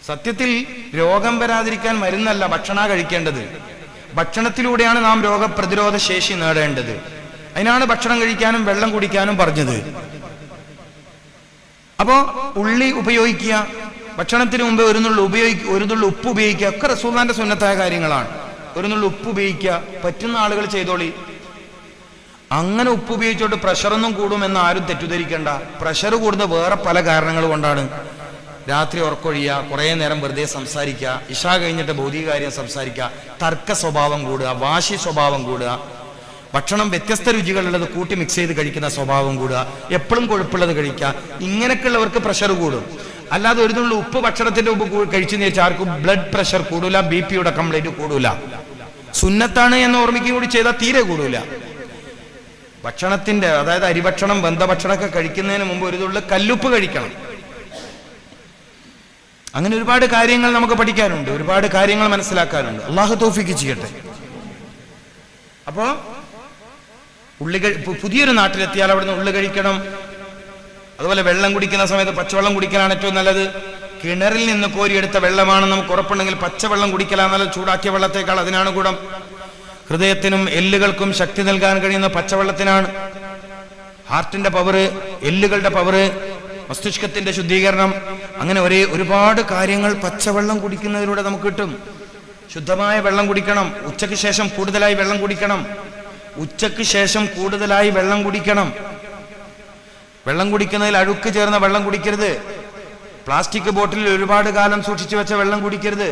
സത്യത്തിൽ രോഗം വരാതിരിക്കാൻ മരുന്നല്ല, ഭക്ഷണ കഴിക്കേണ്ടത്. ഭക്ഷണത്തിലൂടെയാണ് നാം രോഗപ്രതിരോധ ശേഷി നേടേണ്ടത്. അതിനാണ് ഭക്ഷണം കഴിക്കാനും വെള്ളം കുടിക്കാനും പറഞ്ഞത്. അപ്പോ ഉള്ളി ഉപയോഗിക്കുക, ഭക്ഷണത്തിന് മുമ്പ് ഒരു നുള്ളു ഉപ്പ് ഉപയോഗിക്കുക, ഒക്കെ റസൂലുള്ളാഹിന്റെ സുന്നത്തായ കാര്യങ്ങളാണ്. ഒരു നുള്ളു ഉപ്പ് ഉപയോഗിക്കുക, പറ്റുന്ന ആളുകൾ ചെയ്തോളി. അങ്ങനെ ഉപ്പ് ഉപയോഗിച്ചോട്ട് പ്രഷറൊന്നും കൂടുമെന്ന് ആരും തെറ്റിദ്ധരിക്കേണ്ട. പ്രഷർ കൂടുന്ന വേറെ പല കാരണങ്ങൾ കൊണ്ടാണ്. രാത്രി ഉറക്കൊഴിയുക, കുറേ നേരം വെറുതെ സംസാരിക്കുക, ഇശാ കഴിഞ്ഞിട്ട് ഭൗതിക കാര്യം സംസാരിക്കുക, തർക്ക സ്വഭാവം കൂടുക, വാശി സ്വഭാവം കൂടുക, ഭക്ഷണം വ്യത്യസ്ത രുചികളുള്ളത് കൂട്ടി മിക്സ് ചെയ്ത് കഴിക്കുന്ന സ്വഭാവം കൂടുക, എപ്പോഴും കൊഴുപ്പുള്ളത് കഴിക്കുക. ഇങ്ങനെയൊക്കെയുള്ളവർക്ക് പ്രഷർ കൂടും. അല്ലാതെ ഒരു നുള്ളു ഉപ്പ് ഭക്ഷണത്തിന്റെ മുമ്പ് കഴിച്ചെന്ന് വെച്ചാൽ ആർക്കും ബ്ലഡ് പ്രഷർ കൂടൂല, BP യുടെ കംപ്ലൈന്റ് കൂടൂല. സുന്നത്താണ് എന്ന് ഓർമ്മിക്കുകയും കൂടി ചെയ്താൽ തീരെ കൂടൂല. ഭക്ഷണത്തിന്റെ, അതായത് അരിഭക്ഷണം, ബന്ധഭക്ഷണമൊക്കെ കഴിക്കുന്നതിന് മുമ്പ് ഒരു നുള്ളു കല്ലുപ്പ് കഴിക്കണം. അങ്ങനെ ഒരുപാട് കാര്യങ്ങൾ നമുക്ക് പഠിക്കാനുണ്ട്, ഒരുപാട് കാര്യങ്ങൾ മനസ്സിലാക്കാനുണ്ട്. അള്ളാഹു തൗഫീഖ് ചെയ്യട്ടെ. അപ്പോ പുതിയൊരു നാട്ടിലെത്തിയാൽ അവിടുന്ന് ഉള്ളി കഴിക്കണം. അതുപോലെ വെള്ളം കുടിക്കുന്ന സമയത്ത് പച്ചവെള്ളം കുടിക്കലാണ് ഏറ്റവും നല്ലത്. കിണറിൽ നിന്ന് കോരിയെടുത്ത വെള്ളമാണ് നമുക്ക് ഉറപ്പുണ്ടെങ്കിൽ പച്ചവെള്ളം കുടിക്കലാണ് നല്ലത്, ചൂടാക്കിയ വെള്ളത്തേക്കാൾ. അതിനാണ് ഗുണം. ഹൃദയത്തിനും എല്ലുകൾക്കും ശക്തി നൽകാൻ കഴിയുന്ന പച്ചവെള്ളത്തിനാണ്. ഹാർട്ടിന്റെ പവർ, എല്ലുകളുടെ പവർ, മസ്തിഷ്കത്തിന്റെ ശുദ്ധീകരണം, അങ്ങനെ ഒരുപാട് കാര്യങ്ങൾ പച്ചവെള്ളം കുടിക്കുന്നതിലൂടെ നമുക്ക് കിട്ടും. ശുദ്ധമായ വെള്ളം കുടിക്കണം. ഉച്ചയ്ക്ക് ശേഷം കൂടുതലായി വെള്ളം കുടിക്കണം. വെള്ളം കുടിക്കുന്നതിൽ അഴുക്ക് ചേർന്ന വെള്ളം കുടിക്കരുത്. പ്ലാസ്റ്റിക് ബോട്ടിലിൽ ഒരുപാട് കാലം സൂക്ഷിച്ചു വെച്ച വെള്ളം കുടിക്കരുത്.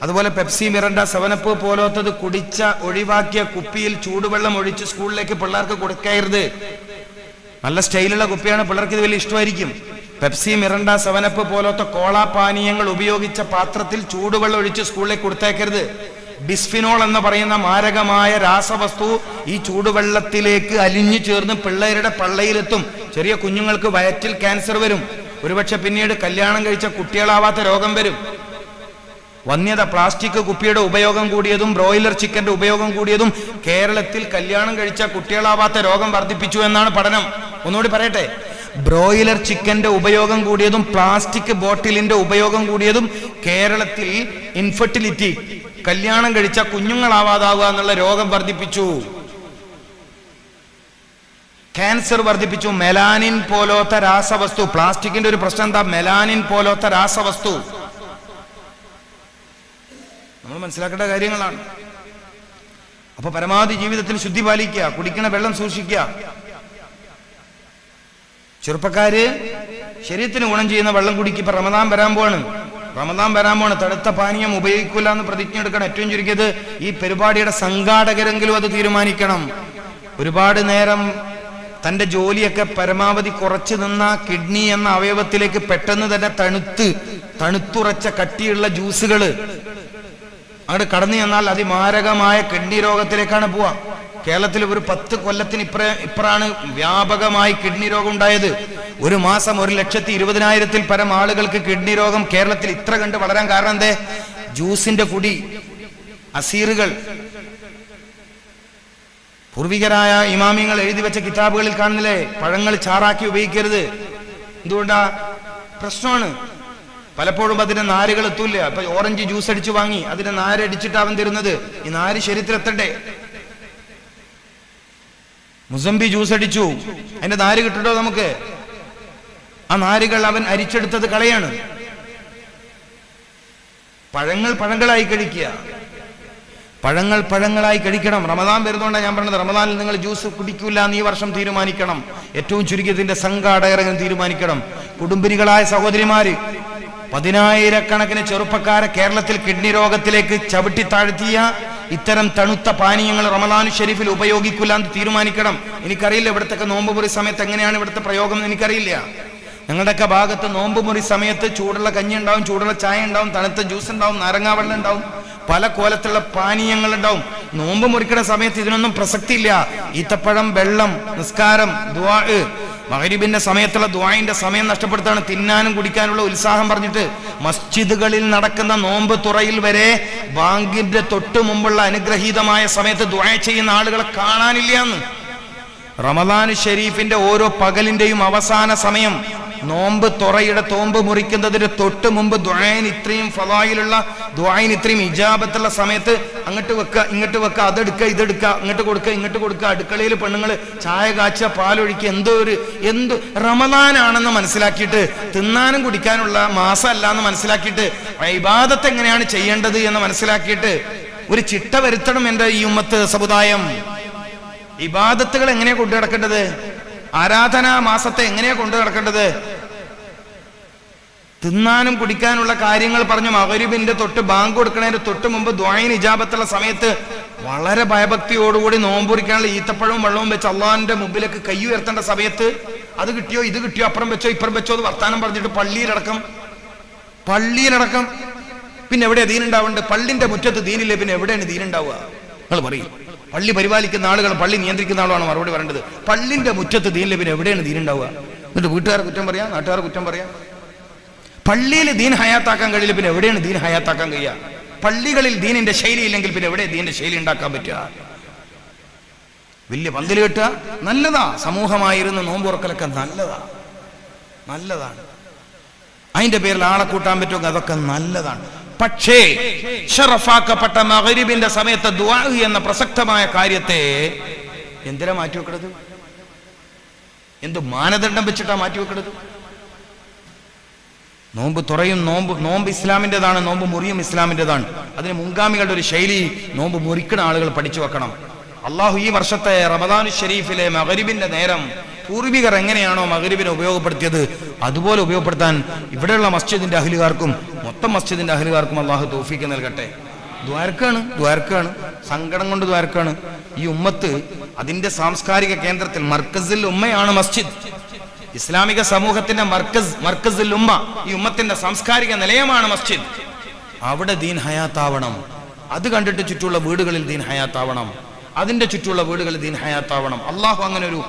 അതുപോലെ പെപ്സി, മിറണ്ട, 7up പോലത്തത് ഒഴിവാക്കിയ കുപ്പിയിൽ ചൂടുവെള്ളം ഒഴിച്ച് സ്കൂളിലേക്ക് പിള്ളേർക്ക് കൊടുക്കരുത്. നല്ല സ്റ്റൈലുള്ള കുപ്പിയാണ്, പിള്ളേർക്ക് ഇത് വലിയ ഇഷ്ടമായിരിക്കും. പെപ്സി, മിറണ്ട, 7up പോലത്തെ കോള പാനീയങ്ങൾ ഉപയോഗിച്ച പാത്രത്തിൽ ചൂടുവെള്ളം ഒഴിച്ച് സ്കൂളിലേക്ക് കൊടുത്തേക്കരുത്. ബിസ്ഫിനോൾ എന്ന് പറയുന്ന മാരകമായ രാസവസ്തു ഈ ചൂടുവെള്ളത്തിലേക്ക് അലിഞ്ഞു ചേർന്ന് പിള്ളേരുടെ പള്ളയിലെത്തും. ചെറിയ കുഞ്ഞുങ്ങൾക്ക് വയറ്റിൽ ക്യാൻസർ വരും. ഒരുപക്ഷെ പിന്നീട് കല്യാണം കഴിച്ച കുട്ടികളാവാത്ത രോഗം വരും. വന്യത, പ്ലാസ്റ്റിക് കുപ്പിയുടെ ഉപയോഗം കൂടിയതും ബ്രോയിലർ ചിക്കന്റെ ഉപയോഗം കൂടിയതും കേരളത്തിൽ കല്യാണം കഴിച്ച കുട്ടികളാവാത്ത രോഗം വർദ്ധിപ്പിച്ചു എന്നാണ് പഠനം. ഒന്നുകൂടി പറയട്ടെ, ബ്രോയിലർ ചിക്കന്റെ ഉപയോഗം കൂടിയതും പ്ലാസ്റ്റിക് ബോട്ടിലിന്റെ ഉപയോഗം കൂടിയതും കേരളത്തിൽ ഇൻഫെർട്ടിലിറ്റി, കല്യാണം കഴിച്ച കുഞ്ഞുങ്ങളാവാതാവുക എന്നുള്ള രോഗം വർദ്ധിപ്പിച്ചു. ക്യാൻസർ വർദ്ധിപ്പിച്ചു. മെലാനിൻ പോലത്തെ രാസവസ്തു, പ്ലാസ്റ്റിക്കിന്റെ ഒരു പ്രശ്നം എന്താ? മെലാനിൻ പോലത്തെ രാസവസ്തു. നമ്മൾ മനസ്സിലാക്കേണ്ട കാര്യങ്ങളാണ്. അപ്പൊ പരമാവധി ജീവിതത്തിൽ ശുദ്ധി പാലിക്കുക, കുടിക്കണ വെള്ളം സൂക്ഷിക്കുക. ചെറുപ്പക്കാര് ശരീരത്തിന് ഗുണം ചെയ്യുന്ന വെള്ളം കുടിക്കുക. ഇപ്പൊ റമദാൻ വരാൻ പോവാണ്. തണുത്ത പാനീയം ഉപയോഗിക്കില്ല എന്ന് പ്രതിജ്ഞ എടുക്കണം. ഏറ്റവും ചുരുക്കിയത് ഈ പരിപാടിയുടെ സംഘാടകരെങ്കിലും അത് തീരുമാനിക്കണം. ഒരുപാട് നേരം തന്റെ ജോലിയൊക്കെ പരമാവധി കുറച്ചു നിന്ന കിഡ്നി എന്ന അവയവത്തിലേക്ക് പെട്ടെന്ന് തന്നെ തണുത്തുറച്ച കട്ടിയുള്ള ജ്യൂസുകള് അങ്ങോട്ട് കടന്നു ചെന്നാൽ അതിമാരകമായ കിഡ്നി രോഗത്തിലേക്കാണ് പോവാ. കേരളത്തിൽ ഒരു 10 കൊല്ലത്തിന് ഇപ്പറാണ് വ്യാപകമായി കിഡ്നി രോഗം ഉണ്ടായത്. ഒരു മാസം 1,20,000-ൽ പരം ആളുകൾക്ക് കിഡ്നി രോഗം കേരളത്തിൽ ഇത്ര കണ്ട് വളരാൻ കാരണം എന്തേ? ജ്യൂസിന്റെ കുടി, അസീറുകൾ. പൂർവികരായ ഇമാമിങ്ങൾ എഴുതി വെച്ച കിതാബുകളിൽ കാണുന്നില്ലേ, പഴങ്ങൾ ചാറാക്കി ഉപയോഗിക്കരുത്. എന്തുകൊണ്ടാ? പ്രശ്നമാണ്. പലപ്പോഴും അതിന്റെ നാരുകൾ എത്തൂല്ല. ഇപ്പൊ ഓറഞ്ച് ജ്യൂസ് അടിച്ചു വാങ്ങി അതിന്റെ നാരടിച്ചിട്ട് അവൻ തരുന്നത്. ഈ നാര് ശരീരത്തിലെത്തണ്ടേ? മുസംബി ജ്യൂസ് അടിച്ചു, അതിന്റെ നാര് കിട്ടട്ടോ നമുക്ക്? ആ നാരുകൾ അവൻ അരിച്ചെടുത്തത് കളയാണ്. പഴങ്ങളായി കഴിക്കുക. പഴങ്ങളായി കഴിക്കണം. റമദാൻ വരുന്നതുകൊണ്ടാണ് ഞാൻ പറഞ്ഞത്, റമദാനിൽ നിങ്ങൾ ജ്യൂസ് കുടിക്കൂല എന്ന് ഈ വർഷം തീരുമാനിക്കണം. ഏറ്റവും ചുരുക്കിയതിന്റെ സംഘാടകർ തീരുമാനിക്കണം. കുടുംബിനികളായ സഹോദരിമാര്, 10,000-കണക്കിന് ചെറുപ്പക്കാരെ കേരളത്തിൽ കിഡ്നി രോഗത്തിലേക്ക് ചവിട്ടി താഴ്ത്തിയ ഇത്തരം തണുത്ത പാനീയങ്ങൾ റമദാൻ ഷരീഫിൽ ഉപയോഗിക്കില്ല എന്ന് തീരുമാനിക്കണം. എനിക്കറിയില്ല ഇവിടുത്തെ നോമ്പ് മുറി സമയത്ത് എങ്ങനെയാണ് ഇവിടുത്തെ പ്രയോഗം, എനിക്കറിയില്ല. ഞങ്ങളുടെയൊക്കെ ഭാഗത്ത് നോമ്പ് മുറി സമയത്ത് ചൂടുള്ള കഞ്ഞി ഉണ്ടാവും, ചൂടുള്ള ചായ ഉണ്ടാവും, തണുത്ത ജ്യൂസ് ഉണ്ടാവും, നാരങ്ങാവെള്ളം ഉണ്ടാവും, പല കോലത്തുള്ള പാനീയങ്ങൾ ഉണ്ടാവും. നോമ്പ് മുറിക്കുന്ന സമയത്ത് ഇതിനൊന്നും പ്രസക്തിയില്ല. ഈത്തപ്പഴം, വെള്ളം, നിസ്കാരം, ദുആ, മഗ്രിബിന്റെ സമയത്തുള്ള ദുആഇന്റെ സമയം നഷ്ടപ്പെടുത്താണ്. തിന്നാനും കുടിക്കാനുള്ള ഉത്സാഹം പറഞ്ഞിട്ട് മസ്ജിദുകളിൽ നടക്കുന്ന നോമ്പ് തുറയിൽ വരെ ബാങ്കിന്റെ തൊട്ട് മുമ്പുള്ള അനുഗ്രഹീതമായ സമയത്ത് ദുആ ചെയ്യുന്ന ആളുകളെ കാണാനില്ല എന്ന്. റമദാൻ ഷരീഫിന്റെ ഓരോ പകലിന്റെയും അവസാന സമയം നോമ്പ് തുറയുടെ തോമ്പ് മുറിക്കുന്നതിന് തൊട്ട് മുമ്പ് ദുആന് ഇത്രയും ഫളായിലുള്ള ദുആന് ഇത്രയും ഇജാബത്തുള്ള സമയത്ത് അങ്ങോട്ട് വെക്കുക ഇങ്ങോട്ട് വെക്കുക, അതെടുക്കുക ഇതെടുക്കുക, അങ്ങോട്ട് കൊടുക്കുക ഇങ്ങോട്ട് കൊടുക്കുക, അടുക്കളയിൽ പെണ്ണുങ്ങൾ ചായ കാച്ചുക പാലൊഴിക്കുക, എന്ത് റമദാനാണെന്ന് മനസ്സിലാക്കിയിട്ട് തിന്നാനും കുടിക്കാനുള്ള മാസമല്ല എന്ന് മനസ്സിലാക്കിയിട്ട് ഇബാദത്ത് എങ്ങനെയാണ് ചെയ്യേണ്ടത് എന്ന് മനസ്സിലാക്കിയിട്ട് ഒരു ചിട്ട വരുത്തണം എൻ്റെ ഈ ഉമ്മത്ത് സമുദായം. ഇബാദത്തുകൾ എങ്ങനെയാ കൊണ്ടു നടക്കേണ്ടത്, ആരാധനാ മാസത്തെ എങ്ങനെയാ കൊണ്ടു നടക്കേണ്ടത്. തിന്നാനും കുടിക്കാനുള്ള കാര്യങ്ങൾ പറഞ്ഞു മഗ്‌രിബിന്റെ തൊട്ട് ബാങ്ക് കൊടുക്കുന്നതിന്റെ തൊട്ട് മുമ്പ് ദുആഇന് ഇജാബത്തുള്ള സമയത്ത് വളരെ ഭയഭക്തിയോടുകൂടി നോമ്പുറിക്കാനുള്ള ഈത്തപ്പഴവും വെള്ളവും വെച്ച് അള്ളാഹിന്റെ മുമ്പിലേക്ക് കൈ ഉയർത്തേണ്ട സമയത്ത് അത് കിട്ടിയോ ഇത് കിട്ടിയോ അപ്പുറം വെച്ചോ ഇപ്പുറം വെച്ചോ എന്ന് വർത്താനം പറഞ്ഞിട്ട് പള്ളിയിലടക്കം പിന്നെ എവിടെയാ ദീനുണ്ടാവേണ്ടത്? പള്ളിന്റെ മുറ്റത്ത് ദീനില്ലേ പിന്നെ എവിടെയാണ് ദീനുണ്ടാവുക? നിങ്ങൾ പറയും. പള്ളി പരിപാലിക്കുന്ന ആളുകൾ, പള്ളി നിയന്ത്രിക്കുന്ന ആളാണ് മറുപടി പറയേണ്ടത്. പള്ളിന്റെ മുറ്റത്ത് ദീനില്ലേ പിന്നെ എവിടെയാണ് ദീനുണ്ടാവുക? എന്നിട്ട് വീട്ടുകാരെ കുറ്റം പറയാം, നാട്ടുകാരെ കുറ്റം പറയാം. പള്ളിയിൽ ദീൻ ഹയാത്താക്കാൻ കഴിയില്ല പിന്നെ എവിടെയാണ് ദീൻ ഹയാത്താക്കാൻ കഴിയുക? പള്ളികളിൽ ദീനിന്റെ ശൈലി ഇല്ലെങ്കിൽ പിന്നെ എവിടെ ദീനിന്റെ ശൈലി ഉണ്ടാക്കാൻ പറ്റുക? വലിയ പന്തൽ കെട്ടുക നല്ലതാ, സമൂഹമായിരുന്നു നോമ്പുറക്കലൊക്കെ നല്ലതാണ്. അതിന്റെ പേരിൽ ആളെ കൂട്ടാൻ പറ്റുമെങ്കിൽ അതൊക്കെ നല്ലതാണ്. പക്ഷേ ഷറഫാക്കപ്പെട്ട മഗ്‌രിബിന്റെ സമയത്ത് ദുആ എന്ന പ്രസക്തമായ കാര്യത്തെ എന്തിനാ മാറ്റിവെക്കണത്? എന്ത് മാനദണ്ഡം വെച്ചിട്ടാ മാറ്റിവെക്കണത്? നോമ്പ് തുറയും നോമ്പ് ഇസ്ലാമിൻ്റെതാണ്, നോമ്പ് മുറിയും ഇസ്ലാമിൻ്റെതാണ്. അതിന് മുൻഗാമികളുടെ ഒരു ശൈലി നോമ്പ് മുറിക്കുന്ന ആളുകൾ പഠിച്ചു വെക്കണം. അള്ളാഹു ഈ വർഷത്തെ റമദാനു ശരീഫിലെ മഗ്‌രിബിന്റെ നേരം പൂർവികർ എങ്ങനെയാണോ മഗ്‌രിബിനെ ഉപയോഗപ്പെടുത്തിയത് അതുപോലെ ഉപയോഗപ്പെടുത്താൻ ഇവിടെയുള്ള മസ്ജിദിന്റെ അഹ്ലുകാർക്കും മൊത്തം മസ്ജിദിന്റെ അഹ്ലുകാർക്കും അള്ളാഹു തൗഫീഖ് നൽകട്ടെ. ദ്വാരക്കാണ്, സങ്കടം കൊണ്ട് ദ്വാരക്കാണ്. ഈ ഉമ്മത്ത് അതിന്റെ സാംസ്കാരിക കേന്ദ്രത്തിൽ മർക്കസിൽ ഉമ്മയാണ് മസ്ജിദ്. ഇസ്ലാമിക സമൂഹത്തിന്റെ മർക്കസിൽ ഉമ്മ, ഈ ഉമ്മത്തിന്റെ സാംസ്കാരിക നിലയമാണ് മസ്ജിദ്. അവിടെ ദീൻ ഹയാത്താവണം. അത് കണ്ടിട്ട് ചുറ്റുള്ള വീടുകളിൽ ദീൻ ഹയാത്താവണം. അതിന്റെ ചുറ്റുള്ള വീടുകളിൽ ദീൻ ഹയാത്താവണം. അള്ളാഹു അങ്ങനെ ഒരു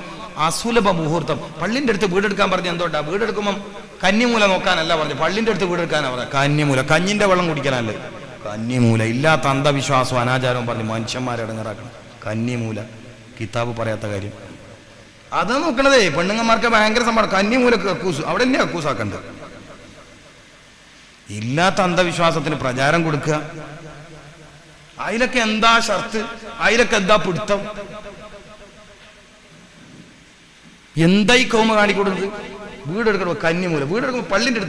അസുലഭ മുഹൂർത്തം. പള്ളിന്റെ അടുത്ത് വീടെടുക്കാൻ പറഞ്ഞ എന്തുകൊണ്ടാ? വീടെടുക്കുമ്പം കന്നിമൂല നോക്കാനല്ല പറഞ്ഞു, പള്ളിന്റെ അടുത്ത് വീടെടുക്കാനാ പറഞ്ഞത്. കന്നിമൂല, കഞ്ഞിന്റെ വെള്ളം കുടിക്കാനല്ലേ കന്നിമൂല. ഇല്ലാത്ത അന്ധവിശ്വാസവും അനാചാരവും പറഞ്ഞ് മനുഷ്യന്മാരെ ഇടങ്ങാറാക്കണം. കന്നിമൂല കിതാബ് പറയാത്ത കാര്യം അതാ നോക്കണതേ. പെണ്ണുങ്ങന്മാർക്ക് ഭയങ്കര സംഭവം. കന്നിമൂല കക്കൂസ്, അവിടെ തന്നെ കക്കൂസാക്കണ്ട്. ഇല്ലാത്ത അന്ധവിശ്വാസത്തിന് പ്രചാരം കൊടുക്കുക. അതിലൊക്കെ എന്താ ഷർത്ത്, അതിലൊക്കെ എന്താ പിടുത്തം, എന്തായി കൗമ കാണിക്കൊടുക്കുന്നത്? വീടെടുക്കണോ കന്നിമൂല? വീടെടുക്കുമ്പോൾ പള്ളിന്റെ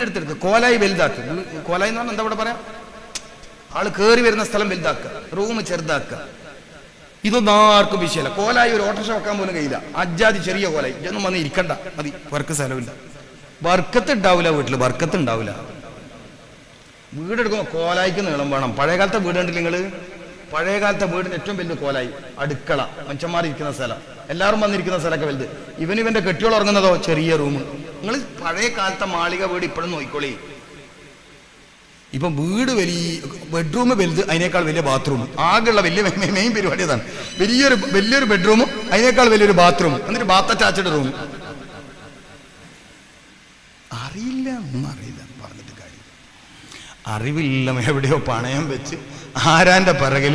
അടുത്തെടുക്കുക. കോലായി വലുതാക്കുക. കോലായി എന്ന് പറഞ്ഞാൽ എന്താ ഇവിടെ പറയാം? ആള് കയറി വരുന്ന സ്ഥലം വലുതാക്കുക, റൂം ചെറുതാക്കുക. ഇതൊന്നും ആർക്കും വിഷയമല്ല. കോലായി ഒരു ഓട്ടോറിക്ഷ വെക്കാൻ പോലും കഴിയില്ല. അജാതി ചെറിയ കോലായി. ഇതൊന്നും വന്ന് ഇരിക്കണ്ട, മതി. വർക്ക് സ്ഥലമില്ല, ബർക്കത്ത് ഉണ്ടാവില്ല വീട്ടിൽ, ബർക്കത്ത് ഉണ്ടാവില്ല. വീടെടുക്കുമ്പോൾ കോലായിക്ക് നീളം വേണം. പഴയകാലത്തെ വീട് കണ്ടില്ല നിങ്ങൾ? പഴയകാലത്തെ വീടിന് ഏറ്റവും വലുത് കോലായി, അടുക്കള, മനുഷ്യന്മാർ ഇരിക്കുന്ന സ്ഥലം, എല്ലാവരും വന്നിരിക്കുന്ന സ്ഥലമൊക്കെ വലുത്. ഇവന്റെ കെട്ടിയോൾ ഉറങ്ങുന്നതോ ചെറിയ റൂം. നിങ്ങൾ പഴയ കാലത്തെ മാളിക വീട് ഇപ്പോഴും നോക്കിക്കോളി. ഇപ്പം വീട് ബെഡ്റൂം വലുത്, അതിനേക്കാൾ വലിയ ബാത്റൂം. ആകെയുള്ള വലിയ മെയിൻ പരിപാടി അതാണ്. വലിയൊരു ബെഡ്റൂമും അതിനേക്കാൾ വലിയൊരു ബാത്റൂം, എന്നിട്ട് ബാത്ത് അറ്റാച്ച്ഡ് റൂം. ഒന്നും അറിയില്ല, പറഞ്ഞിട്ട് കാര്യം. അറിവില്ല എവിടെയോ പണയം വെച്ച് ആരാന്റെ പിറകിൽ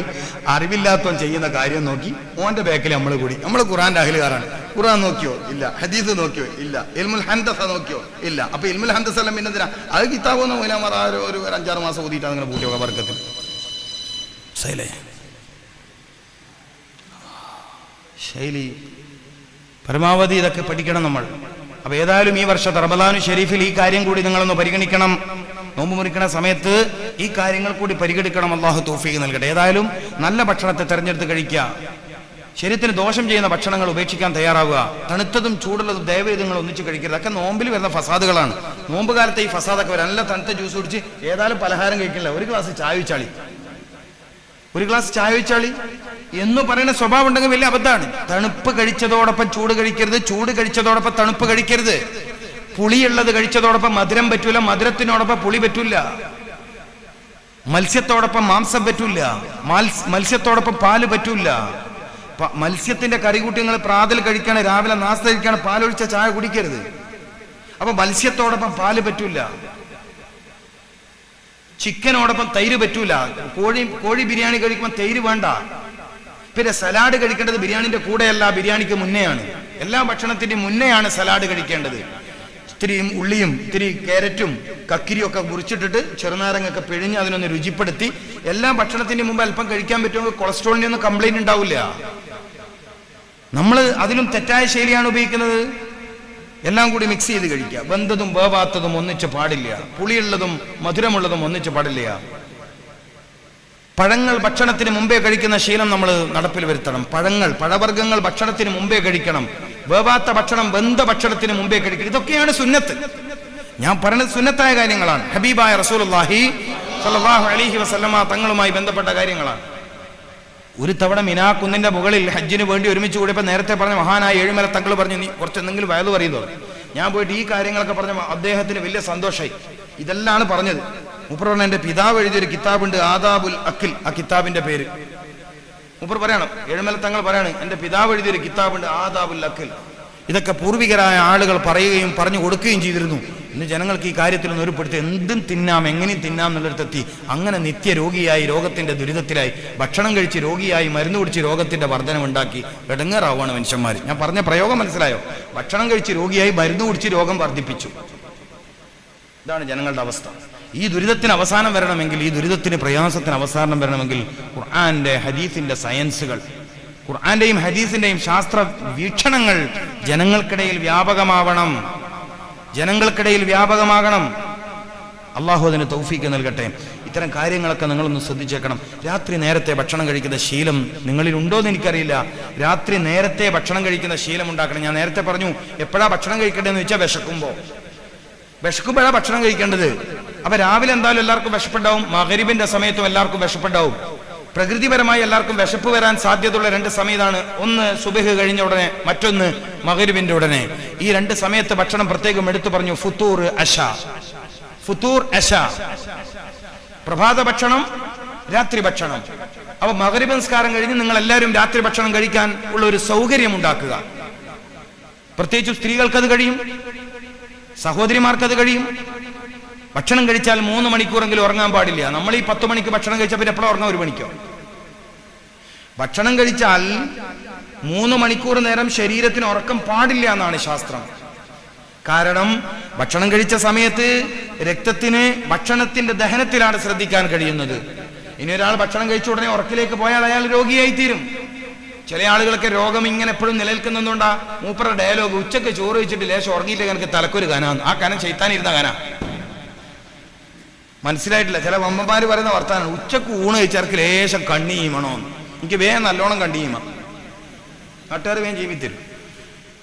അറിവില്ലാത്തവൻ ചെയ്യുന്ന കാര്യം നോക്കി ഓന്റെ ബാക്കിൽ നമ്മൾ കൂടി. നമ്മൾ ഖുറാന്റെ അഹ്ലുകാരാണ്. ഖുറാൻ നോക്കിയോ? ഇല്ല. ഹദീസ് നോക്കിയോ? ഇല്ല. ഇൽമുൽ ഹൻദസ നോക്കിയോ? ഇല്ല. അപ്പൊ ഇൽമുൽ ഹൻദസ എല്ലാം പിന്നെന്തിനാ? അത് കിതാബൊന്നും മൂലമാർ ഒരു 5-6 മാസം ഊതിയിട്ടാണ് നിങ്ങൾ പൂട്ടിയൊക്കെ വർക്കത്തിൽ ശൈലി. പരമാവധി ഇതൊക്കെ പഠിക്കണം നമ്മൾ. അപ്പൊ ഏതായാലും ഈ വർഷത്തെ റമദാനു ശരീഫിൽ ഈ കാര്യം കൂടി നിങ്ങളൊന്ന് പരിഗണിക്കണം. നോമ്പ് മുറിക്കുന്ന സമയത്ത് ഈ കാര്യങ്ങൾ കൂടി പരിഗണിക്കണം. അള്ളാഹു തൗഫീഖ് നൽകട്ടെ. ഏതായാലും നല്ല ഭക്ഷണത്തെ തെരഞ്ഞെടുത്ത് കഴിക്കുക. ശരീരത്തിന് ദോഷം ചെയ്യുന്ന ഭക്ഷണങ്ങൾ ഉപേക്ഷിക്കാൻ തയ്യാറാവുക. തണുത്തതും ചൂടുള്ളതും ദയവേത് നിങ്ങൾ ഒന്നിച്ച് കഴിക്കരുത്. അതൊക്കെ നോമ്പിൽ വരുന്ന ഫസാദുകളാണ്. നോമ്പ് കാലത്ത് ഈ ഫസാദൊക്കെ വരും. നല്ല തണുത്ത ജ്യൂസ് കുടിച്ച് ഏതായാലും പലഹാരം കഴിക്കില്ല, ഒരു ഗ്ലാസ് ചായ വെച്ചാളി എന്ന് പറയുന്ന സ്വഭാവം ഉണ്ടെങ്കിൽ വലിയ അബദ്ധമാണ്. തണുപ്പ് കഴിച്ചതോടൊപ്പം ചൂട് കഴിക്കരുത്, ചൂട് കഴിച്ചതോടൊപ്പം തണുപ്പ് കഴിക്കരുത്. പുളിയുള്ളത് കഴിച്ചതോടൊപ്പം മധുരം പറ്റൂല, മധുരത്തിനോടൊപ്പം പുളി പറ്റൂല. മത്സ്യത്തോടൊപ്പം മാംസം പറ്റൂല, മത്സ്യത്തോടൊപ്പം പാല് പറ്റൂല. മത്സ്യത്തിന്റെ കറികൂട്ടിങ്ങൾ പ്രാതൽ കഴിക്കാണ്, രാവിലെ നാസ്ത കഴിക്കാണ്, പാലൊഴിച്ച ചായ കുടിക്കരുത്. അപ്പൊ മത്സ്യത്തോടൊപ്പം പാല് പറ്റൂല. ചിക്കനോടൊപ്പം തൈര് പറ്റൂല. കോഴി ബിരിയാണി കഴിക്കുമ്പോൾ തൈര് വേണ്ട. പിന്നെ സലാഡ് കഴിക്കേണ്ടത് ബിരിയാണിന്റെ കൂടെയല്ല, ബിരിയാണിക്ക് മുന്നെയാണ്. എല്ലാ ഭക്ഷണത്തിന്റെയും മുന്നെയാണ് സലാഡ് കഴിക്കേണ്ടത്. ഇത്തിരി ഉള്ളിയും ഇത്തിരി ക്യാരറ്റും കക്കിരിയും ഒക്കെ മുറിച്ചിട്ടിട്ട് ചെറുനാരങ്ങൊക്കെ പിഴിഞ്ഞ് അതിനൊന്ന് രുചിപ്പെടുത്തി എല്ലാ ഭക്ഷണത്തിന്റെ മുമ്പ് അല്പം കഴിക്കാൻ പറ്റുമെങ്കിൽ കൊളസ്ട്രോളിന്റെ ഒന്നും കംപ്ലൈന്റ് ഉണ്ടാവില്ല. നമ്മൾ അതിലും തെറ്റായ ശൈലിയാണ് ഉപയോഗിക്കുന്നത്. എല്ലാം കൂടി മിക്സ് ചെയ്ത് കഴിക്കുക. വെന്തതും വേവാത്തതും ഒന്നിച്ച് പാടില്ല. പുളിയുള്ളതും മധുരമുള്ളതും ഒന്നിച്ച് പാടില്ല. പഴങ്ങൾ ഭക്ഷണത്തിന് മുമ്പേ കഴിക്കുന്ന ശീലം നമ്മൾ നടപ്പിൽ വരുത്തണം. പഴവർഗ്ഗങ്ങൾ ഭക്ഷണത്തിന് മുമ്പേ കഴിക്കണം. വേവാത്ത ഭക്ഷണം വെന്ത ഭക്ഷണത്തിന് മുമ്പേ കഴിക്കണം. ഇതൊക്കെയാണ് സുന്നത്ത്. ഞാൻ പറയുന്നത് സുന്നത്തായ കാര്യങ്ങളാണ്. ഹബീബായ റസൂലുള്ളാഹി സ്വല്ലല്ലാഹു അലൈഹി വസല്ലമ തങ്ങളുമായി ബന്ധപ്പെട്ട കാര്യങ്ങളാണ്. ഒരു തവണ മിനാ കുന്നിന്റെ മുകളിൽ ഹജ്ജിന് വേണ്ടി ഒരുമിച്ച് കൂടിയപ്പോൾ നേരത്തെ പറഞ്ഞ മഹാനായ ഏഴുമല തങ്ങൾ പറഞ്ഞു, നീ കുറച്ച് എന്തെങ്കിലും വയത് പറയുന്നു. ഞാൻ പോയിട്ട് ഈ കാര്യങ്ങളൊക്കെ പറഞ്ഞ അദ്ദേഹത്തിന് വലിയ സന്തോഷമായി. ഇതെല്ലാം പറഞ്ഞത് മൂപ്പർ പറഞ്ഞ എന്റെ പിതാവ് എഴുതിയൊരു കിതാബുണ്ട്, ആദാബുൽ അഖിൽ. ആ കിതാബിന്റെ പേര് മൂപ്പർ പറയണം, ഏഴുമല തങ്ങൾ പറയാണ്, എന്റെ പിതാവ് എഴുതിയൊരു കിതാബുണ്ട്, ആദാബുൽ അഖിൽ. ഇതൊക്കെ പൂർവികരായ ആളുകൾ പറയുകയും പറഞ്ഞു കൊടുക്കുകയും ചെയ്തിരുന്നു. ഇന്ന് ജനങ്ങൾക്ക് ഈ കാര്യത്തിലൊന്നും ഒരുപ്പെടുത്തി എന്തും തിന്നാം, എങ്ങനെയും തിന്നാം എന്നുള്ളിടത്തെത്തി. അങ്ങനെ നിത്യരോഗിയായി രോഗത്തിന്റെ ദുരിതത്തിലായി ഭക്ഷണം കഴിച്ച് രോഗിയായി മരുന്ന് കുടിച്ച് രോഗത്തിന്റെ വർധനമുണ്ടാക്കി ഇടങ്ങേറാവാണ് മനുഷ്യന്മാർ. ഞാൻ പറഞ്ഞ പ്രയോഗം മനസ്സിലായോ? ഭക്ഷണം കഴിച്ച് രോഗിയായി മരുന്ന് കുടിച്ച് രോഗം വർദ്ധിപ്പിച്ചു. ഇതാണ് ജനങ്ങളുടെ അവസ്ഥ. ഈ ദുരിതത്തിന് അവസാനം വരണമെങ്കിൽ, ഈ ദുരിതത്തിന് പ്രയാസത്തിന് അവസാനം വരണമെങ്കിൽ ഖുർആന്റെ ഹദീസിന്റെ സയൻസുകൾ, ഖുർആന്റെയും ഹദീസിന്റെയും ശാസ്ത്ര വീക്ഷണങ്ങൾ ജനങ്ങൾക്കിടയിൽ വ്യാപകമാകണം. അള്ളാഹു അതിന് തൗഫീക്ക് നൽകട്ടെ. ഇത്തരം കാര്യങ്ങളൊക്കെ നിങ്ങളൊന്ന് ശ്രദ്ധിച്ചേക്കണം. രാത്രി നേരത്തെ ഭക്ഷണം കഴിക്കുന്ന ശീലം നിങ്ങളിൽ ഉണ്ടോയെന്ന് എനിക്കറിയില്ല. രാത്രി നേരത്തെ ഭക്ഷണം കഴിക്കുന്ന ശീലം ഉണ്ടാക്കണം. ഞാൻ നേരത്തെ പറഞ്ഞു, എപ്പോഴാ ഭക്ഷണം കഴിക്കേണ്ടതെന്ന് വെച്ചാൽ വിശക്കുമ്പോഴാണ് ഭക്ഷണം കഴിക്കേണ്ടത്. അപ്പൊ രാവിലെ എന്തായാലും എല്ലാവർക്കും വിശപ്പുണ്ടാവും, മഗ്രിബിന്റെ സമയത്തും എല്ലാവർക്കും വിശപ്പുണ്ടാവും. പ്രകൃതിപരമായി എല്ലാവർക്കും വിശപ്പ് വരാൻ സാധ്യതയുള്ള രണ്ട് സമയത്താണ്. ഒന്ന് സുബഹ് കഴിഞ്ഞ ഉടനെ, മറ്റൊന്ന് മഗ്രിബിന്റെ ഉടനെ. ഈ രണ്ട് സമയത്ത് ഭക്ഷണം പ്രത്യേകം എടുത്തു പറഞ്ഞു. ഫുത്തൂർ അശ, പ്രഭാത ഭക്ഷണം, രാത്രി ഭക്ഷണം. അപ്പൊ മഗ്രിബ് നിസ്കാരം കഴിഞ്ഞ് നിങ്ങൾ എല്ലാവരും രാത്രി ഭക്ഷണം കഴിക്കാൻ ഉള്ള ഒരു സൗകര്യം ഉണ്ടാക്കുക. പ്രത്യേകിച്ച് സ്ത്രീകൾക്കത് കഴിയും, സഹോദരിമാർക്കത് കഴിയും. ഭക്ഷണം കഴിച്ചാൽ 3 മണിക്കൂറെങ്കിലും ഉറങ്ങാൻ പാടില്ല. നമ്മൾ ഈ 10 മണിക്ക് ഭക്ഷണം കഴിച്ചാൽ പിന്നെ എപ്പോഴും ഉറങ്ങാം? 1 മണിക്കോ? ഭക്ഷണം കഴിച്ചാൽ 3 മണിക്കൂർ നേരം ശരീരത്തിന് ഉറക്കം പാടില്ല എന്നാണ് ശാസ്ത്രം. കാരണം ഭക്ഷണം കഴിച്ച സമയത്ത് രക്തത്തിന് ഭക്ഷണത്തിന്റെ ദഹനത്തിലാണ് ശ്രദ്ധിക്കാൻ കഴിയുന്നത്. ഇനി ഒരാൾ ഭക്ഷണം കഴിച്ച ഉടനെ ഉറക്കിലേക്ക് പോയാൽ അയാൾ രോഗിയായി തീരും. ചില ആളുകളൊക്കെ രോഗം ഇങ്ങനെ എപ്പോഴും നിലനിൽക്കുന്നതുകൊണ്ടാ മൂപ്പറുടെ ഡയലോഗ്, ഉച്ചക്ക് ചോറ് വെച്ചിട്ട് ലേശം ഉറങ്ങിയില്ലെങ്കിൽ എനിക്ക് തലക്കൊരു കനാന്ന്. ആ കനം ചെയ്ത്താനിരുന്ന കന മനസ്സിലായിട്ടില്ല. ചില വമ്പന്മാര് പറയുന്ന വർത്താനം, ഉച്ചക്ക് ഊണ് കഴിച്ചവർക്ക് ലേശം കണ്ണിയുമണോ, എനിക്ക് വേഗം നല്ലോണം കണ്ണിയുമ. നാട്ടുകാർ വേഗം ജീവിത്തരും.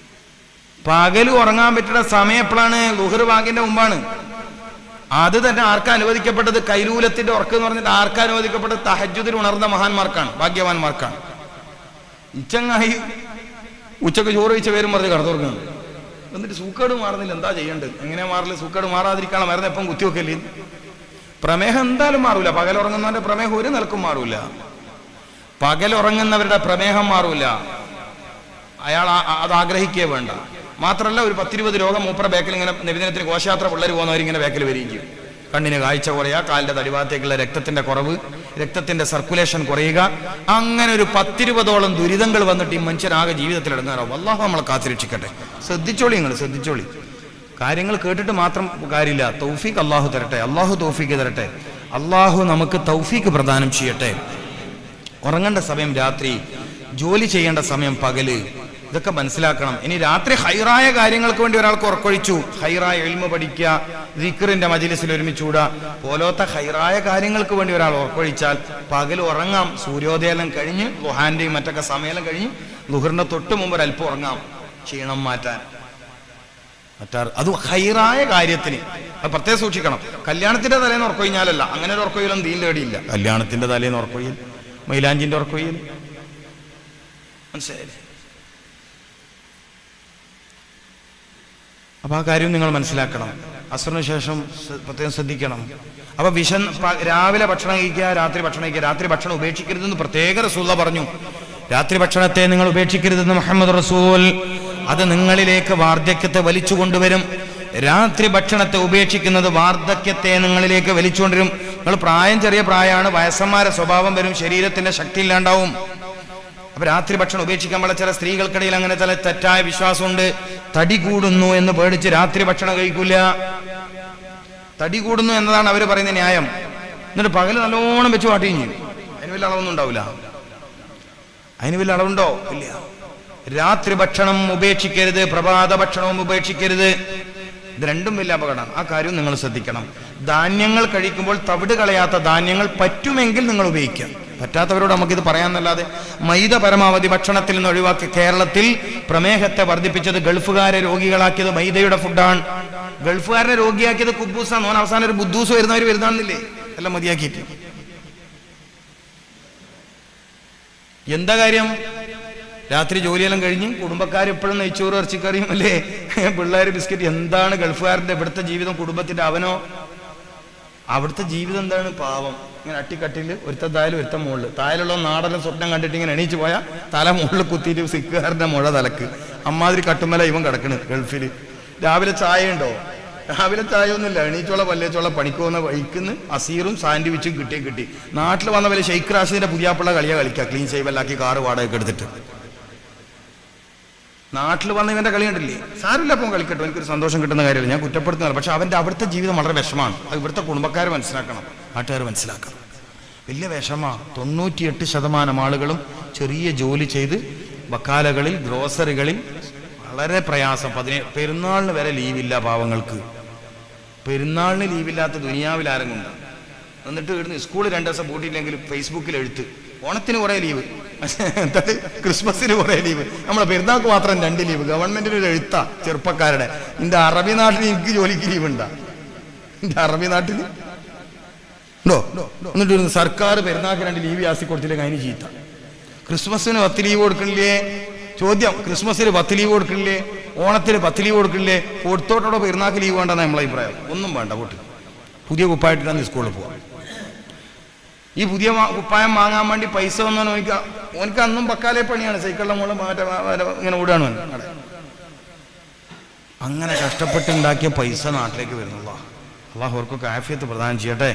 പകല് ഉറങ്ങാൻ പറ്റുന്ന സമയം എപ്പോഴാണ്? ളുഹർ ബാങ്കിന്റെ മുമ്പാണ്. അത് തന്നെ ആർക്കാ അനുവദിക്കപ്പെട്ടത്? കൈലൂലത്തിന്റെ ഉറക്കം എന്ന് പറഞ്ഞിട്ട് ആർക്കാ അനുവദിക്കപ്പെട്ടത്? തഹജ്ജുദിൽ ഉണർന്ന മഹാന്മാർക്കാണ്, ഭാഗ്യവാന്മാർക്കാണ്. ഇച്ചങ്ങായി ഉച്ചക്ക് ചോറ് കഴിച്ച പേരും പറഞ്ഞ് കടത്തുറക്കുന്നത്. എന്നിട്ട് സൂക്കേട് മാറുന്നില്ല, എന്താ ചെയ്യേണ്ടത്? എങ്ങനെയാ മാറില്ല? സൂക്കേട് മാറാതിരിക്കാനുള്ള മരുന്ന് എപ്പം കുത്തിവെക്കല്ലേ? പ്രമേഹം എന്തായാലും മാറൂല. പകലുറങ്ങുന്നവന്റെ പ്രമേഹം ഒരു നിലക്കും മാറൂല. പകലുറങ്ങുന്നവരുടെ പ്രമേഹം മാറൂല. അയാൾ അത് ആഗ്രഹിക്കേ വേണ്ട. മാത്രമല്ല, ഒരു 10-20 രോഗം മൂപ്പറ ബാക്കിൽ ഇങ്ങനെ നിവേദനത്തിന് ഘോഷയാത്ര പിള്ളേർ പോകുന്നവരിങ്ങനെ ബാക്കിൽ വരികയും ചെയ്യും. കണ്ണിന് കാഴ്ച കുറയുക, കാലിന്റെ തടിഭാഗത്തേക്കുള്ള രക്തത്തിന്റെ കുറവ്, രക്തത്തിന്റെ സർക്കുലേഷൻ കുറയുക, അങ്ങനെ ഒരു 10-20ഓളം ദുരിതങ്ങൾ വന്നിട്ട് ഈ മനുഷ്യനാകെ ജീവിതത്തിൽ ഇടങ്ങാറാവും. അല്ലാഹു നമ്മളെ കാത്തിരക്ഷിക്കട്ടെ. ശ്രദ്ധിച്ചോളി. കാര്യങ്ങൾ കേട്ടിട്ട് മാത്രം കാര്യമില്ല. തൗഫീഖ് അള്ളാഹു തരട്ടെ. അള്ളാഹു തൗഫീഖ് തരട്ടെ. അള്ളാഹു നമുക്ക് തൗഫീഖ് പ്രദാനം ചെയ്യട്ടെ. ഉറങ്ങേണ്ട സമയം രാത്രി, ജോലി ചെയ്യേണ്ട സമയം പകല്, ഇതൊക്കെ മനസ്സിലാക്കണം. ഇനി രാത്രി ഹൈറായ കാര്യങ്ങൾക്ക് വേണ്ടി ഒരാൾക്ക് ഉറക്കൊഴിച്ചു, ഹൈറായ ഇൽമു പഠിക്കുക, ദിക്റിന്റെ മജ്ലിസിൽ ഒരുമിച്ചൂടുക പോലത്തെ ഹൈറായ കാര്യങ്ങൾക്ക് വേണ്ടി ഒരാൾ ഉറക്കൊഴിച്ചാൽ പകൽ ഉറങ്ങാം. സൂര്യോദയം കഴിഞ്ഞ് ളുഹാന്റെയും മറ്റൊക്കെ സമയം കഴിഞ്ഞ് ളുഹറിന്റെ തൊട്ട് മുമ്പ് ഒരല്പം ഉറങ്ങാം, ക്ഷീണം മാറ്റാൻ. അത് ഹൈറായ കാര്യത്തിന് അത് പ്രത്യേകം സൂക്ഷിക്കണം. കല്യാണത്തിന്റെ തലേന്ന് ഉറക്കൊഴിഞ്ഞാലല്ല, അങ്ങനെ ഒരു ഉറക്കൊയ്യലും ദീൻ തേടിയില്ല. കല്യാണത്തിന്റെ തലേന്ന് ഉറക്കൊയ്യൽ, മൈലാഞ്ചിന്റെ ഉറക്കൊയ്യൽ, മനസ്സിലായില്ലേ? അപ്പൊ ആ കാര്യം നിങ്ങൾ മനസ്സിലാക്കണം. അസ്റിന് ശേഷം പ്രത്യേകം ശ്രദ്ധിക്കണം. അപ്പൊ രാവിലെ ഭക്ഷണം കഴിക്കുക, രാത്രി ഭക്ഷണം കഴിക്കുക. രാത്രി ഭക്ഷണം ഉപേക്ഷിക്കരുതെന്ന് പ്രത്യേക റസൂൽ പറഞ്ഞു. രാത്രി ഭക്ഷണത്തെ നിങ്ങൾ ഉപേക്ഷിക്കരുതെന്ന് മുഹമ്മദ് റസൂൽ. അത് നിങ്ങളിലേക്ക് വാർദ്ധക്യത്തെ വലിച്ചു കൊണ്ടുവരും. രാത്രി ഭക്ഷണത്തെ ഉപേക്ഷിക്കുന്നത് വാർദ്ധക്യത്തെ നിങ്ങളിലേക്ക് വലിച്ചുകൊണ്ടുവരും. നിങ്ങൾ ചെറിയ പ്രായമാണ്, വയസ്സന്മാരെ സ്വഭാവം വരും, ശരീരത്തിന്റെ ശക്തി ഇല്ലാണ്ടാവും. അപ്പൊ രാത്രി ഭക്ഷണം ഉപേക്ഷിക്കാൻ പാടില്ല. ചില സ്ത്രീകൾക്കിടയിൽ അങ്ങനെ ചില തെറ്റായ വിശ്വാസമുണ്ട്. തടി കൂടുന്നു എന്ന് പേടിച്ച് രാത്രി ഭക്ഷണം കഴിക്കൂല. തടി കൂടുന്നു എന്നതാണ് അവർ പറയുന്ന ന്യായം. എന്നിട്ട് പകല് നല്ലോണം വെച്ച് വാട്ടുകയും ചെയ്യും. അതിന് വലിയ അളവൊന്നും ഉണ്ടാവില്ല. അതിന് വലിയ അളവുണ്ടോ? ഇല്ല. രാത്രി ഭക്ഷണം ഉപേക്ഷിക്കരുത്, പ്രഭാത ഭക്ഷണവും ഉപേക്ഷിക്കരുത്. ഇത് രണ്ടും വലിയ അപകടമാണ്. ആ കാര്യം നിങ്ങൾ ശ്രദ്ധിക്കണം. ധാന്യങ്ങൾ കഴിക്കുമ്പോൾ തവിട് കളയാത്ത ധാന്യങ്ങൾ പറ്റുമെങ്കിൽ നിങ്ങൾ ഉപയോഗിക്കുക. പറ്റാത്തവരോട് നമുക്കിത് പറയാമെന്നല്ലാതെ മൈദ പരമാവധി ഭക്ഷണത്തിൽ നിന്ന് ഒഴിവാക്കി. കേരളത്തിൽ പ്രമേഹത്തെ വർദ്ധിപ്പിച്ചത്, ഗൾഫുകാരെ രോഗികളാക്കിയത് മൈദയുടെ ഫുഡാണ്. ഗൾഫുകാരനെ രോഗിയാക്കിയത് കുബൂസാണ്. ഓൻ അവസാനം ഒരു ബുദ്ധൂസ് വരുന്നവർ വരുന്നാണെന്നില്ലേ എല്ലാം മതിയാക്കിയിട്ട്. എന്താ കാര്യം? രാത്രി ജോലിയെല്ലാം കഴിഞ്ഞ് കുടുംബക്കാരെപ്പോഴും നെയ്ച്ചോറ് ഇറച്ചിക്കറിയും അല്ലേ, പിള്ളേർ ബിസ്ക്കറ്റ്. എന്താണ് ഗൾഫുകാരന്റെ ഇവിടുത്തെ ജീവിതം? കുടുംബത്തിന്റെ അവനോ അവിടുത്തെ ജീവിതം എന്താണ്? പാവം. ഇങ്ങനെ അട്ടിക്കട്ടിൽ ഒരുത്ത തായാലും ഒരുത്ത മുകളിൽ. തായാലുള്ള നാടെല്ലാം സ്വപ്നം കണ്ടിട്ട് ഇങ്ങനെ എണീച്ച് പോയാൽ തല മുകളിൽ കുത്തിയിട്ട് സിക്കുകാരന്റെ മുഴ തലക്ക്. അമ്മാതിരി കട്ടുമല ഇവൻ കിടക്കണ് ഗൾഫിൽ. രാവിലെ ചായ ഉണ്ടോ? രാവിലെ ചായ ഒന്നുമില്ല. എണീച്ചോള പല്ലേച്ചോള പണിക്ക് പോകുന്ന വഴിക്കുന്ന് അസീറും സാൻഡ്വിച്ചും കിട്ടി. നാട്ടിൽ വന്ന പോലെ ഷെയ്ഖ് റാഷിദിന്റെ പുതിയാപ്പിള്ള കളിയാ കളിക്കുക. ക്ലീൻ ഷേവല്ലാക്കി കാറ് വാടകയൊക്കെ എടുത്തിട്ട് നാട്ടിൽ വന്ന ഇവന്റെ കളി കണ്ടില്ലേ? സാരമില്ല, അപ്പം കളിക്കട്ടോ, എനിക്കൊരു സന്തോഷം കിട്ടുന്ന കാര്യമില്ല, ഞാൻ കുറ്റപ്പെടുത്തുന്നില്ല. പക്ഷെ അവന്റെ അവിടുത്തെ ജീവിതം വളരെ വിഷമാണ്. അത് ഇവിടുത്തെ കുടുംബക്കാർ മനസ്സിലാക്കണം, നാട്ടുകാർ മനസ്സിലാക്കണം. വലിയ വിഷമാണ്. 98% ആളുകളും ചെറിയ ജോലി ചെയ്ത് വക്കാലകളിൽ, ഗ്രോസറികളിൽ വളരെ പ്രയാസം. പെരുന്നാളിന് വരെ ലീവില്ല പാവങ്ങൾക്ക്. പെരുന്നാളിന് ലീവില്ലാത്ത ദുനിയാവിൽ ആരെങ്കിലും. എന്നിട്ട് ഇവിടുന്ന് സ്കൂൾ 2 ദിവസം പൂട്ടിയില്ലെങ്കിലും ഫേസ്ബുക്കിൽ എഴുത്ത്. ഓണത്തിന് കുറേ ലീവ്, ക്രിസ്മസിന് കുറേ ലീവ്, നമ്മളെ പെരുന്നാൾക്ക് മാത്രം 2 ലീവ്. ഗവൺമെന്റിന് ഒരു എഴുത്താ ചെറുപ്പക്കാരുടെ. എന്റെ അറബി നാട്ടിൽ എനിക്ക് ജോലിക്ക് ലീവ് ഉണ്ടാ? എന്റെ അറബി നാട്ടിൽ ഉണ്ടോ? എന്നിട്ട് സർക്കാർ പെരുന്നാൾക്ക് 2 ലീവ് ആസി കൊടുത്തില്ലെങ്കിൽ അതിന് ചീത്ത. ക്രിസ്മസിന് 10 ലീവ് കൊടുക്കണില്ലേ? ചോദ്യം. ക്രിസ്മസിന് 10 ലീവ് കൊടുക്കണില്ലേ? ഓണത്തിന് 10 ലീവ് കൊടുക്കണില്ലേ? കൊടുത്തോട്ടോ പെരുന്നാൾക്ക് ലീവ് വേണ്ടെന്ന നമ്മളെ അഭിപ്രായം. ഒന്നും വേണ്ട, പോട്ട് പുതിയ കുപ്പായിട്ടാണ് സ്കൂളിൽ പോവാം. ഈ പുതിയ കുപ്പായം വാങ്ങാൻ വേണ്ടി പൈസ വന്നാൽ ഓനിക്ക് അന്നും പക്കാലെ പണിയാണ്. സൈക്കിളിലെ മുകളിൽ ഇങ്ങനെ ഓടുകയാണ്. അങ്ങനെ കഷ്ടപ്പെട്ടുണ്ടാക്കിയ പൈസ നാട്ടിലേക്ക് വരുന്നുള്ള അള്ളാഹു അവർക്കൊക്കെ ആഫിയത്ത് പ്രദാനം ചെയ്യട്ടെ.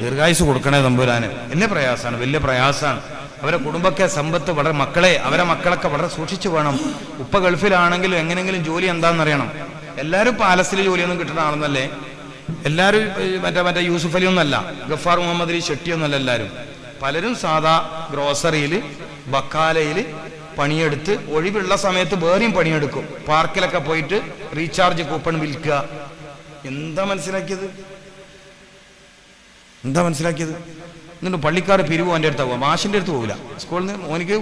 ദീർഘായുസ് കൊടുക്കണേ തമ്പുരാന്. വലിയ പ്രയാസമാണ്, വലിയ പ്രയാസമാണ്. അവരെ കുടുംബക്കെ സമ്പത്ത് വളരെ, അവരെ മക്കളൊക്കെ വളരെ സൂക്ഷിച്ചു വേണം. ഉപ്പ ഗൾഫിലാണെങ്കിലും എങ്ങനെങ്കിലും ജോലി എന്താണെന്നറിയണം. എല്ലാവരും പാലസിൽ ജോലിയൊന്നും കിട്ടുന്ന ആളെന്നല്ലേ? എല്ലാവരും മറ്റേ യൂസുഫ് അലി ഒന്നല്ല, ഗഫാർ മുഹമ്മദ് അലി ഷെട്ടിയൊന്നല്ല. എല്ലാവരും പലരും സാധാ ഗ്രോസറിയിൽ, ബക്കാലയിൽ പണിയെടുത്ത് ഒഴിവുള്ള സമയത്ത് വേറെയും പണിയെടുക്കും. പാർക്കിലൊക്കെ പോയിട്ട് റീചാർജ് കൂപ്പൺ വിൽക്കുക. എന്താ മനസ്സിലാക്കിയത്? എന്നിട്ട് പള്ളിക്കാർ പിരിവ് അവൻ്റെ അടുത്ത് പോവാം, മാഷിൻ്റെ അടുത്ത് പോകില്ല. സ്കൂളിൽ നിന്ന് ഓനിക്ക്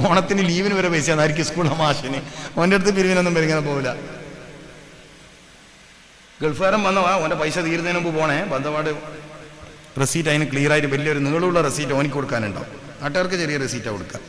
ഓണത്തിന് ലീവിന് വരെ പൈസ ആയിരിക്കും സ്കൂളിലെ മാഷിന്. ഓൻ്റെ അടുത്ത് പിരിവിനൊന്നും വരിങ്ങനെ പോകില്ല. ഗൾഫുകാരൻ വന്ന ഓൻ്റെ പൈസ തീരുന്നതിന് മുമ്പ് പോണേ, ബന്ധപാട് റെസീറ്റ് അതിന് ക്ലിയർ ആയിട്ട് വലിയൊരു നീളമുള്ള റെസീറ്റ് ഓനിക്ക് കൊടുക്കാനുണ്ടാവും. നാട്ടുകാർക്ക് ചെറിയ റെസീറ്റാണ് കൊടുക്കുക.